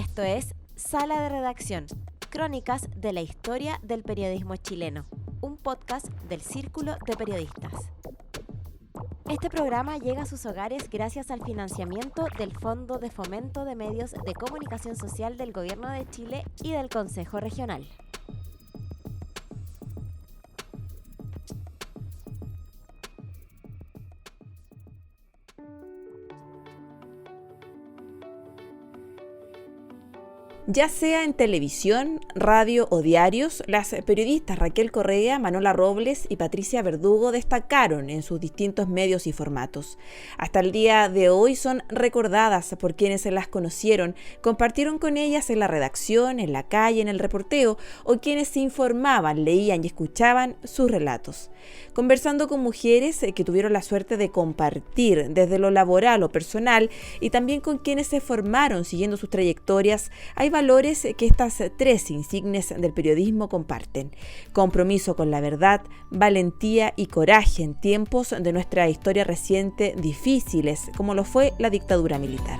Esto es Sala de Redacción, crónicas de la historia del periodismo chileno, un podcast del Círculo de Periodistas. Este programa llega a sus hogares gracias al financiamiento del Fondo de Fomento de Medios de Comunicación Social del Gobierno de Chile y del Consejo Regional. Ya sea en televisión, radio o diarios, las periodistas Raquel Correa, Manola Robles y Patricia Verdugo destacaron en sus distintos medios y formatos. Hasta el día de hoy son recordadas por quienes las conocieron, compartieron con ellas en la redacción, en la calle, en el reporteo, o quienes se informaban, leían y escuchaban sus relatos. Conversando con mujeres que tuvieron la suerte de compartir desde lo laboral o personal y también con quienes se formaron siguiendo sus trayectorias, hay valores que estas tres insignes del periodismo comparten: compromiso con la verdad, valentía y coraje en tiempos de nuestra historia reciente difíciles, como lo fue la dictadura militar.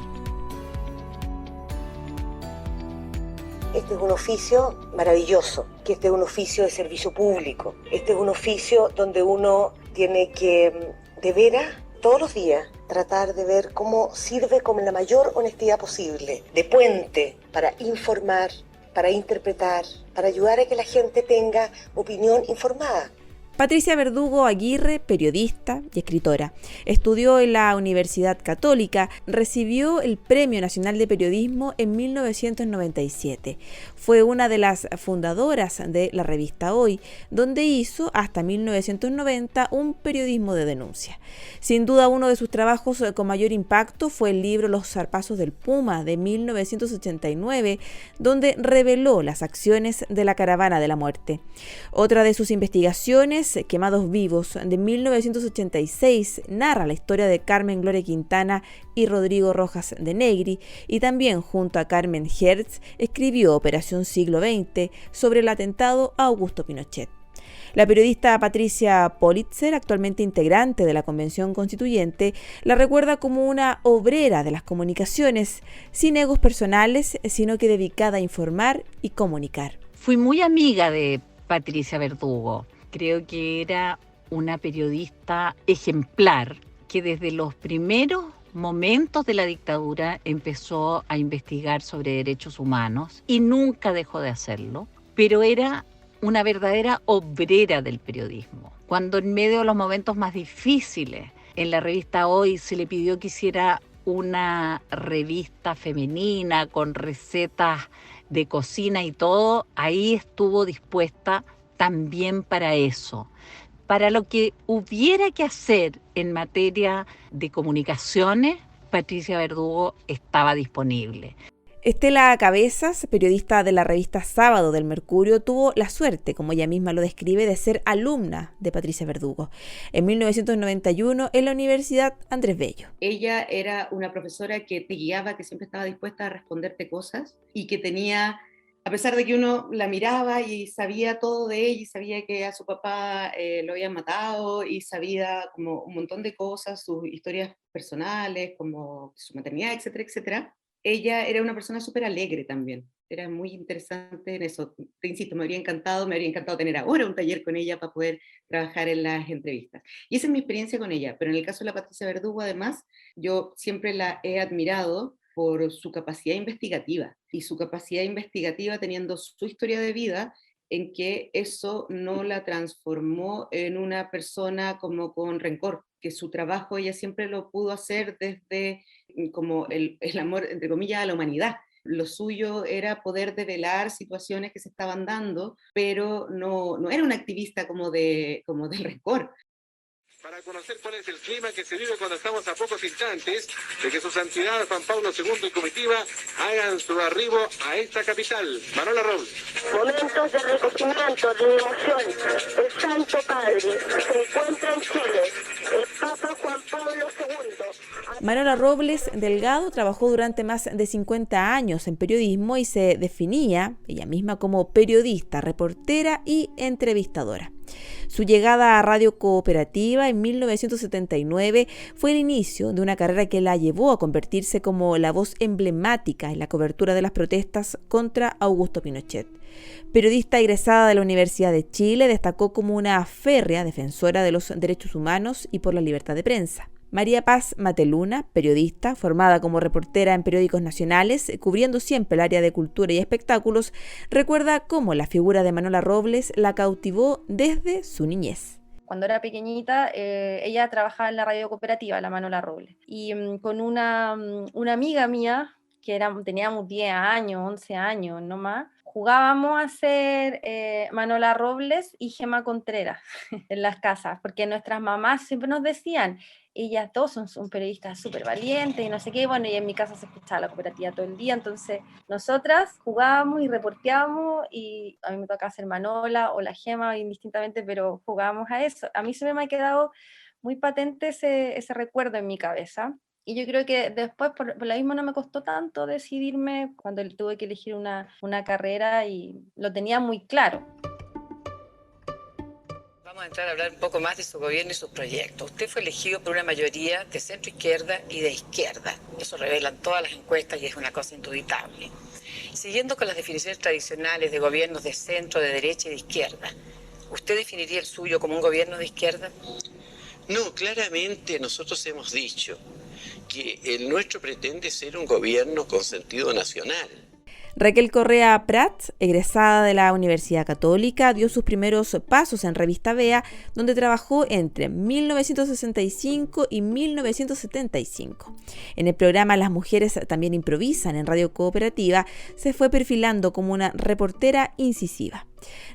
Este es un oficio maravilloso, que este es un oficio de servicio público. Este es un oficio donde uno tiene que, de veras, todos los días, tratar de ver cómo sirve con la mayor honestidad posible, de puente para informar, para interpretar, para ayudar a que la gente tenga opinión informada. Patricia Verdugo Aguirre, periodista y escritora. Estudió en la Universidad Católica, recibió el Premio Nacional de Periodismo en 1997. Fue una de las fundadoras de la revista Hoy, donde hizo hasta 1990 un periodismo de denuncia. Sin duda, uno de sus trabajos con mayor impacto fue el libro Los zarpazos del Puma de 1989, donde reveló las acciones de la Caravana de la Muerte. Otra de sus investigaciones, Quemados Vivos, de 1986, narra la historia de Carmen Gloria Quintana y Rodrigo Rojas de Negri, y también junto a Carmen Hertz escribió Operación Siglo XX sobre el atentado a Augusto Pinochet. La periodista Patricia Politzer, actualmente integrante de la Convención Constituyente, la recuerda como una obrera de las comunicaciones, sin egos personales, sino que dedicada a informar y comunicar. Fui muy amiga de Patricia Verdugo. Creo que era una periodista ejemplar que desde los primeros momentos de la dictadura empezó a investigar sobre derechos humanos y nunca dejó de hacerlo, pero era una verdadera obrera del periodismo. Cuando en medio de los momentos más difíciles en la revista Hoy se le pidió que hiciera una revista femenina con recetas de cocina y todo, ahí estuvo dispuesta también para eso. Para lo que hubiera que hacer en materia de comunicaciones, Patricia Verdugo estaba disponible. Estela Cabezas, periodista de la revista Sábado del Mercurio, tuvo la suerte, como ella misma lo describe, de ser alumna de Patricia Verdugo en 1991 en la Universidad Andrés Bello. Ella era una profesora que te guiaba, que siempre estaba dispuesta a responderte cosas y que tenía, a pesar de que uno la miraba y sabía todo de ella y sabía que a su papá lo habían matado y sabía como un montón de cosas, sus historias personales, como su maternidad, etcétera, etcétera, ella era una persona súper alegre también. Era muy interesante en eso. Te insisto, me habría encantado tener ahora un taller con ella para poder trabajar en las entrevistas. Y esa es mi experiencia con ella. Pero en el caso de la Patricia Verdugo, además, yo siempre la he admirado por su capacidad investigativa, y su capacidad investigativa teniendo su historia de vida, en que eso no la transformó en una persona como con rencor, que su trabajo ella siempre lo pudo hacer desde como el amor, entre comillas, a la humanidad. Lo suyo era poder develar situaciones que se estaban dando, pero no era una activista como del rencor. Para conocer cuál es el clima que se vive cuando estamos a pocos instantes de que su santidad Juan Pablo II y comitiva hagan su arribo a esta capital. Manola Robles. Momentos de recogimiento, de emoción. El Santo Padre se encuentra en Chile. El Papa Juan Pablo II. Manuela Robles Delgado trabajó durante más de 50 años en periodismo y se definía ella misma como periodista, reportera y entrevistadora. Su llegada a Radio Cooperativa en 1979 fue el inicio de una carrera que la llevó a convertirse como la voz emblemática en la cobertura de las protestas contra Augusto Pinochet. Periodista egresada de la Universidad de Chile, destacó como una férrea defensora de los derechos humanos y por la libertad de prensa. María Paz Mateluna, periodista, formada como reportera en periódicos nacionales, cubriendo siempre el área de cultura y espectáculos, recuerda cómo la figura de Manuela Robles la cautivó desde su niñez. Cuando era pequeñita, ella trabajaba en la Radio Cooperativa, la Manuela Robles, y con una amiga mía, teníamos 10 años, 11 años, no más, jugábamos a ser Manuela Robles y Gemma Contreras en las casas, porque nuestras mamás siempre nos decían, ellas dos son periodistas súper valientes y no sé qué, bueno, y en mi casa se escuchaba la cooperativa todo el día, entonces nosotras jugábamos y reporteábamos, y a mí me tocaba ser Manola o la Gema indistintamente, pero jugábamos a eso. A mí se me ha quedado muy patente ese recuerdo en mi cabeza. Y yo creo que después, por lo mismo, no me costó tanto decidirme cuando tuve que elegir una carrera, y lo tenía muy claro. Vamos a entrar a hablar un poco más de su gobierno y sus proyectos. Usted fue elegido por una mayoría de centro-izquierda y de izquierda. Eso revelan todas las encuestas y es una cosa indubitable. Siguiendo con las definiciones tradicionales de gobiernos de centro, de derecha y de izquierda, ¿usted definiría el suyo como un gobierno de izquierda? No, claramente nosotros hemos dicho que el nuestro pretende ser un gobierno con sentido nacional. Raquel Correa Prats, egresada de la Universidad Católica, dio sus primeros pasos en Revista Vea, donde trabajó entre 1965 y 1975. En el programa Las mujeres también improvisan en Radio Cooperativa, se fue perfilando como una reportera incisiva.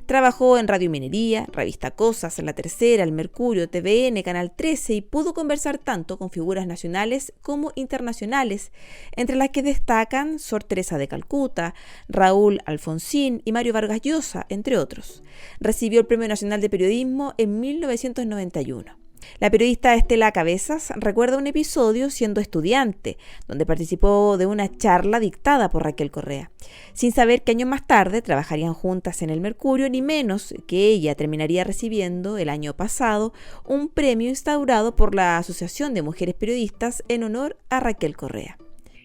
Trabajó en Radio Minería, Revista Cosas, La Tercera, El Mercurio, TVN, Canal 13 y pudo conversar tanto con figuras nacionales como internacionales, entre las que destacan Sor Teresa de Calcuta, Raúl Alfonsín y Mario Vargas Llosa, entre otros. Recibió el Premio Nacional de Periodismo en 1991. La periodista Estela Cabezas recuerda un episodio siendo estudiante, donde participó de una charla dictada por Raquel Correa, sin saber que años más tarde trabajarían juntas en El Mercurio, ni menos que ella terminaría recibiendo el año pasado un premio instaurado por la Asociación de Mujeres Periodistas en honor a Raquel Correa.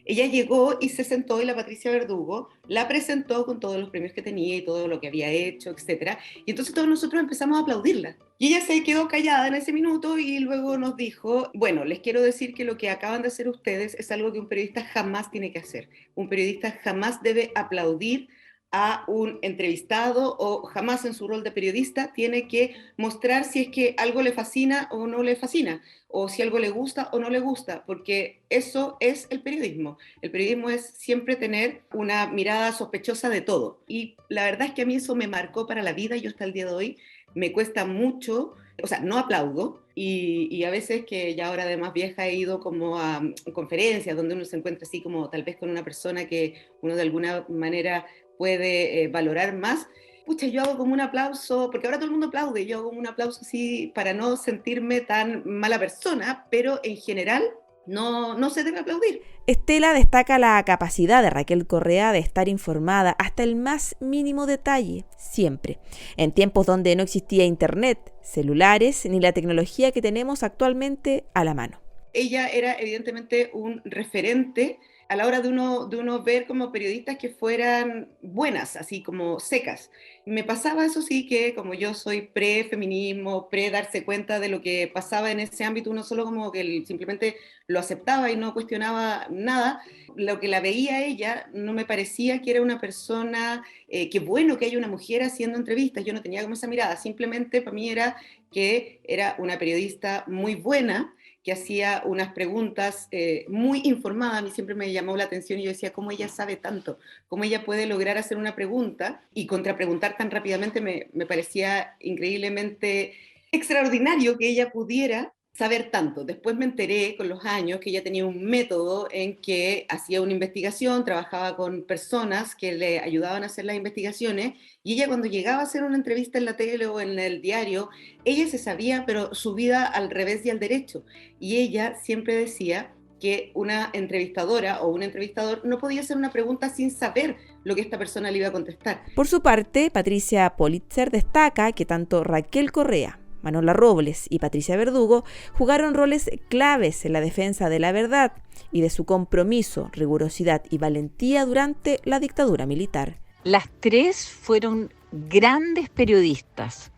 Ella llegó y se sentó, y la Patricia Verdugo la presentó con todos los premios que tenía y todo lo que había hecho, etc. Y entonces todos nosotros empezamos a aplaudirla. Y ella se quedó callada en ese minuto y luego nos dijo, bueno, les quiero decir que lo que acaban de hacer ustedes es algo que un periodista jamás tiene que hacer. Un periodista jamás debe aplaudir a un entrevistado, o jamás en su rol de periodista tiene que mostrar si es que algo le fascina o no le fascina, o si algo le gusta o no le gusta, porque eso es el periodismo. El periodismo es siempre tener una mirada sospechosa de todo. Y la verdad es que a mí eso me marcó para la vida. Yo hasta el día de hoy me cuesta mucho, o sea, no aplaudo, y a veces que ya ahora de más vieja he ido como a conferencias donde uno se encuentra así como tal vez con una persona que uno de alguna manera puede valorar más. Pucha, yo hago como un aplauso, porque ahora todo el mundo aplaude, yo hago un aplauso así para no sentirme tan mala persona, pero en general no se debe aplaudir. Estela destaca la capacidad de Raquel Correa de estar informada hasta el más mínimo detalle, siempre, en tiempos donde no existía internet, celulares ni la tecnología que tenemos actualmente a la mano. Ella era evidentemente un referente a la hora de uno ver como periodistas que fueran buenas, así como secas. Me pasaba eso sí, que como yo soy pre-feminismo, pre-darse cuenta de lo que pasaba en ese ámbito, uno solo como que simplemente lo aceptaba y no cuestionaba nada. Lo que la veía ella no me parecía que era una persona, que bueno que haya una mujer haciendo entrevistas, yo no tenía como esa mirada, simplemente para mí era que era una periodista muy buena, que hacía unas preguntas muy informadas. A mí siempre me llamó la atención y yo decía, ¿cómo ella sabe tanto? ¿Cómo ella puede lograr hacer una pregunta y contrapreguntar tan rápidamente? Me parecía increíblemente extraordinario que ella pudiera saber tanto. Después me enteré con los años que ella tenía un método en que hacía una investigación, trabajaba con personas que le ayudaban a hacer las investigaciones, y ella cuando llegaba a hacer una entrevista en la tele o en el diario, ella se sabía, pero su vida al revés y al derecho. Y ella siempre decía que una entrevistadora o un entrevistador no podía hacer una pregunta sin saber lo que esta persona le iba a contestar. Por su parte, Patricia Politzer destaca que tanto Raquel Correa, Manola Robles y Patricia Verdugo jugaron roles claves en la defensa de la verdad y de su compromiso, rigurosidad y valentía durante la dictadura militar. Las tres fueron grandes periodistas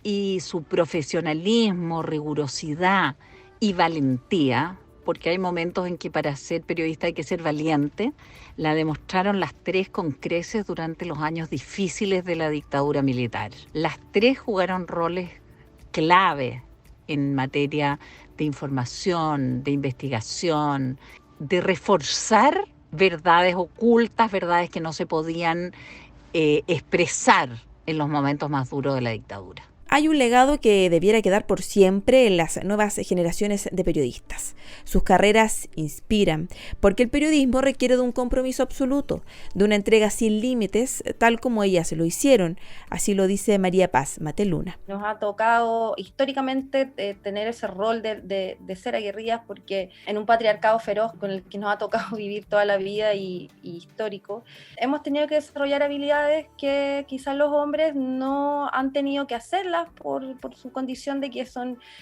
y su profesionalismo, rigurosidad y valentía, porque hay momentos en que para ser periodista hay que ser valiente, la demostraron las tres con creces durante los años difíciles de la dictadura militar. Las tres jugaron roles clave en materia de información, de investigación, de reforzar verdades ocultas, verdades que no se podían expresar en los momentos más duros de la dictadura. Hay un legado que debiera quedar por siempre en las nuevas generaciones de periodistas. Sus carreras inspiran, porque el periodismo requiere de un compromiso absoluto, de una entrega sin límites, tal como ellas lo hicieron. Así lo dice María Paz Mateluna. Nos ha tocado históricamente tener ese rol de ser aguerridas, porque en un patriarcado feroz con el que nos ha tocado vivir toda la vida y histórico, hemos tenido que desarrollar habilidades que quizás los hombres no han tenido que hacerlas por su condición de que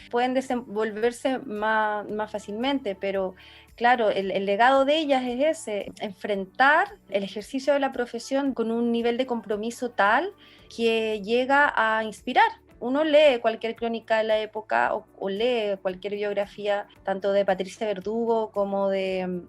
pueden desenvolverse más fácilmente, pero claro, el legado de ellas es ese, enfrentar el ejercicio de la profesión con un nivel de compromiso tal que llega a inspirar. Uno lee cualquier crónica de la época o lee cualquier biografía, tanto de Patricia Verdugo como de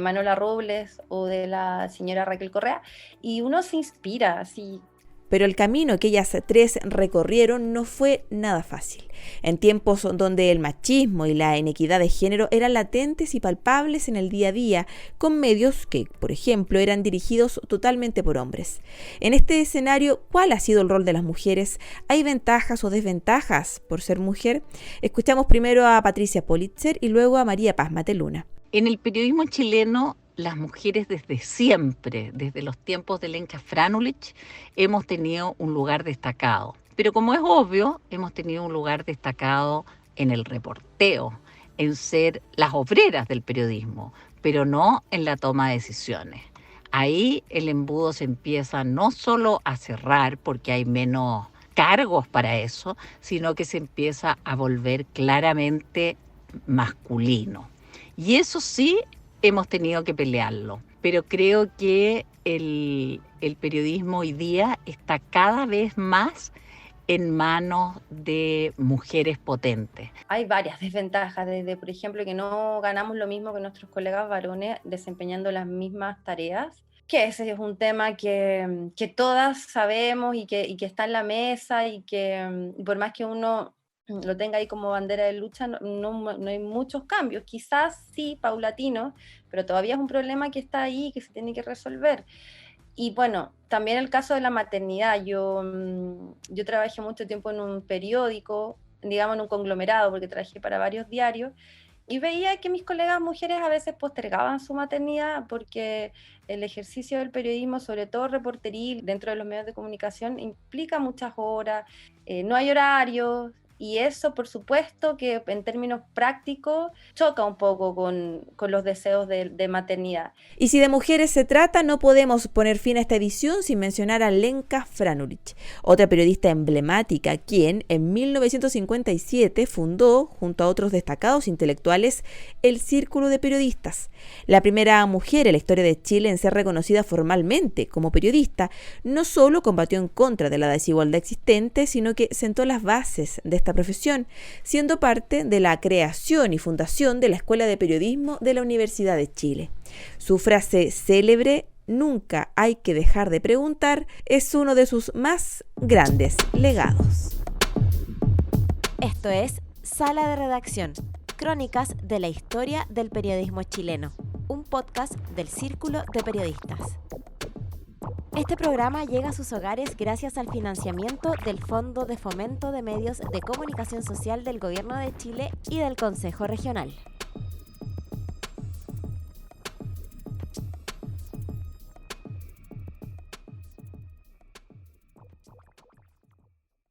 Manola Robles o de la señora Raquel Correa, y uno se inspira así. Pero el camino que ellas tres recorrieron no fue nada fácil. En tiempos donde el machismo y la inequidad de género eran latentes y palpables en el día a día, con medios que, por ejemplo, eran dirigidos totalmente por hombres. En este escenario, ¿cuál ha sido el rol de las mujeres? ¿Hay ventajas o desventajas por ser mujer? Escuchamos primero a Patricia Politzer y luego a María Paz Mateluna. En el periodismo chileno, las mujeres desde siempre, desde los tiempos de Lenka Franulich, hemos tenido un lugar destacado. Pero como es obvio, hemos tenido un lugar destacado en el reporteo, en ser las obreras del periodismo, pero no en la toma de decisiones. Ahí el embudo se empieza no solo a cerrar porque hay menos cargos para eso, sino que se empieza a volver claramente masculino. Y eso sí, hemos tenido que pelearlo, pero creo que el periodismo hoy día está cada vez más en manos de mujeres potentes. Hay varias desventajas, desde por ejemplo que no ganamos lo mismo que nuestros colegas varones desempeñando las mismas tareas, que ese es un tema que todas sabemos y que está en la mesa y que por más que uno lo tenga ahí como bandera de lucha, no hay muchos cambios, quizás sí, paulatinos, pero todavía es un problema que está ahí y que se tiene que resolver. Y bueno, también el caso de la maternidad. Yo trabajé mucho tiempo en un periódico, digamos en un conglomerado, porque trabajé para varios diarios, y veía que mis colegas mujeres a veces postergaban su maternidad porque el ejercicio del periodismo, sobre todo reporteril, dentro de los medios de comunicación, implica muchas horas, no hay horarios. Y eso, por supuesto, que en términos prácticos choca un poco con los deseos de maternidad. Y si de mujeres se trata, no podemos poner fin a esta edición sin mencionar a Lenka Franulich, otra periodista emblemática, quien en 1957 fundó, junto a otros destacados intelectuales, el Círculo de Periodistas. La primera mujer en la historia de Chile en ser reconocida formalmente como periodista, no solo combatió en contra de la desigualdad existente, sino que sentó las bases de esta profesión, siendo parte de la creación y fundación de la Escuela de Periodismo de la Universidad de Chile. Su frase célebre, "Nunca hay que dejar de preguntar", es uno de sus más grandes legados. Esto es Sala de Redacción, crónicas de la historia del periodismo chileno, un podcast del Círculo de Periodistas. Este programa llega a sus hogares gracias al financiamiento del Fondo de Fomento de Medios de Comunicación Social del Gobierno de Chile y del Consejo Regional.